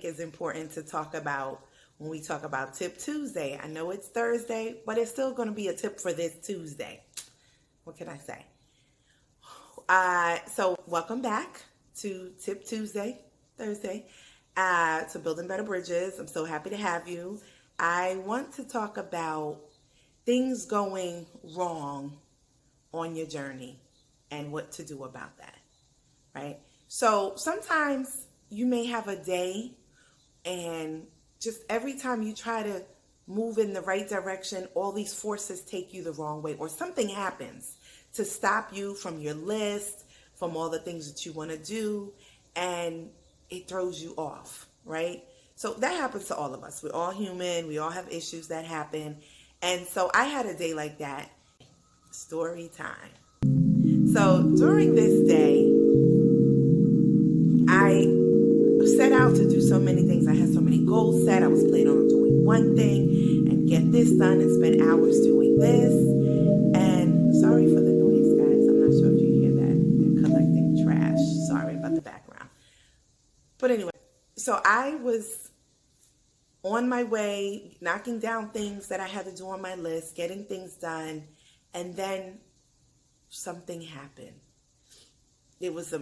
is important to talk about when we talk about Tip Tuesday. I know it's Thursday, but it's still going to be a tip for this Tuesday. What can I say? So welcome back to Tip Tuesday, Thursday, to Building Better Bridges. I'm so happy to have you. I want to talk about things going wrong on your journey and what to do about that, right? So sometimes you may have a day and just every time you try to move in the right direction, all these forces take you the wrong way, or something happens to stop you from your list, from all the things that you want to do, and it throws you off, right? So that happens to all of us. We're all human. We all have issues that happen. And so I had a day like that. Story time. So during this day, I set out to do so many things. I had so many goals set. I was planning on doing one thing and get this done and spend hours doing this. And sorry for the noise, guys. I'm not sure if you hear that. They're collecting trash. Sorry about the background. But anyway, so I was on my way, knocking down things that I had to do on my list, getting things done, and then something happened. It was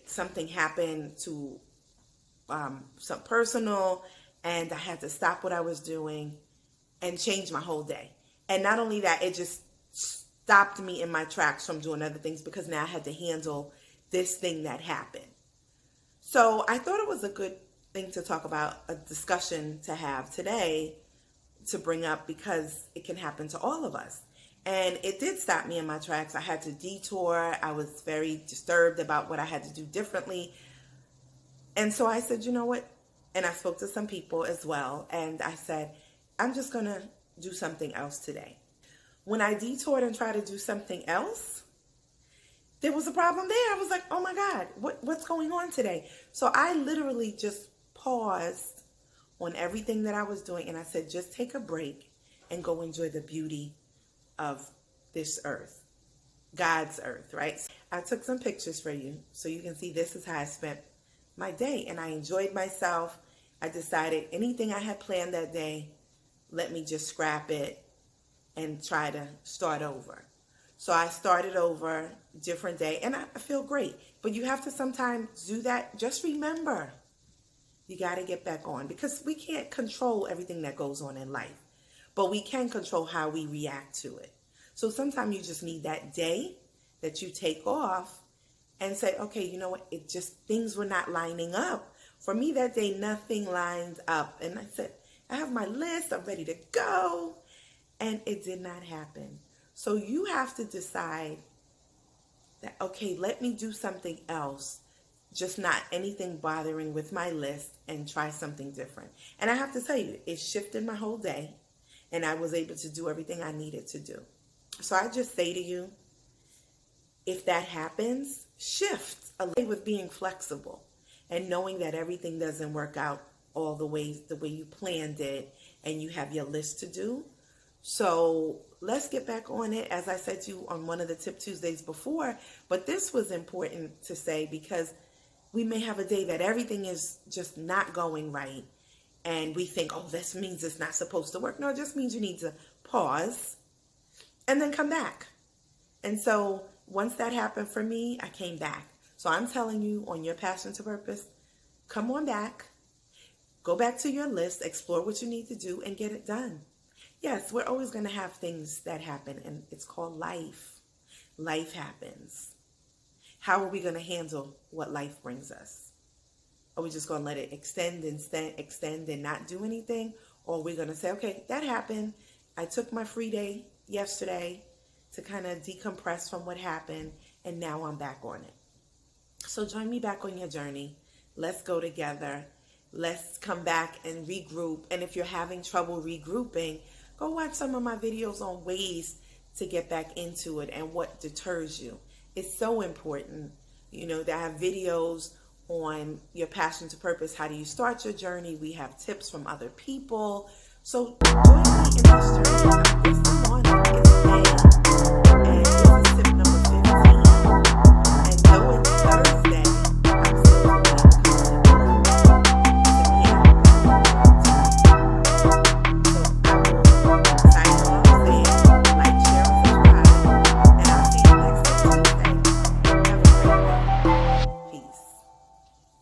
something happened to some personal, and I had to stop what I was doing and change my whole day. And not only that, it just stopped me in my tracks from doing other things because now I had to handle this thing that happened. So I thought it was a good thing to talk about, a discussion to have today to bring up because it can happen to all of us. And it did stop me in my tracks. I had to detour. I was very disturbed about what I had to do differently. And so I said, you know what? And I spoke to some people as well. And I said, I'm just going to do something else today. When I detoured and tried to do something else, there was a problem there. I was like, oh my God, what's going on today? So I literally just paused on everything that I was doing. And I said, just take a break and go enjoy the beauty of this earth, God's earth, right? I took some pictures for you so you can see this is how I spent my day. And I enjoyed myself. I decided anything I had planned that day, let me just scrap it and try to start over. So I started over, different day, and I feel great. But you have to sometimes do that. Just remember, you got to get back on because we can't control everything that goes on in life, but we can control how we react to it. So sometimes you just need that day that you take off and say, okay, you know what? Things were not lining up. For me that day, nothing lined up. And I said, I have my list, I'm ready to go. And it did not happen. So you have to decide that, okay, let me do something else, just not anything bothering with my list, and try something different. And I have to tell you, it shifted my whole day and I was able to do everything I needed to do. So I just say to you, if that happens, shift away with being flexible and knowing that everything doesn't work out all the way you planned it and you have your list to do. So let's get back on it, as I said to you on one of the Tip Tuesdays before, but this was important to say because we may have a day that everything is just not going right and we think, oh, this means it's not supposed to work. No, it just means you need to pause and then come back. And so once that happened for me, I came back. So I'm telling you on your Passion to Purpose, come on back, go back to your list, explore what you need to do and get it done. Yes, we're always going to have things that happen, and it's called life. Life happens. How are we going to handle what life brings us? Are we just going to let it extend and not do anything? Or are we going to say, okay, that happened. I took my free day yesterday to kind of decompress from what happened, and now I'm back on it. So join me back on your journey. Let's go together. Let's come back and regroup. And if you're having trouble regrouping, go watch some of my videos on ways to get back into it and what deters you. It's so important, to have videos on your Passion to Purpose. How do you start your journey? We have tips from other people. So join me in this journey. I'm on it.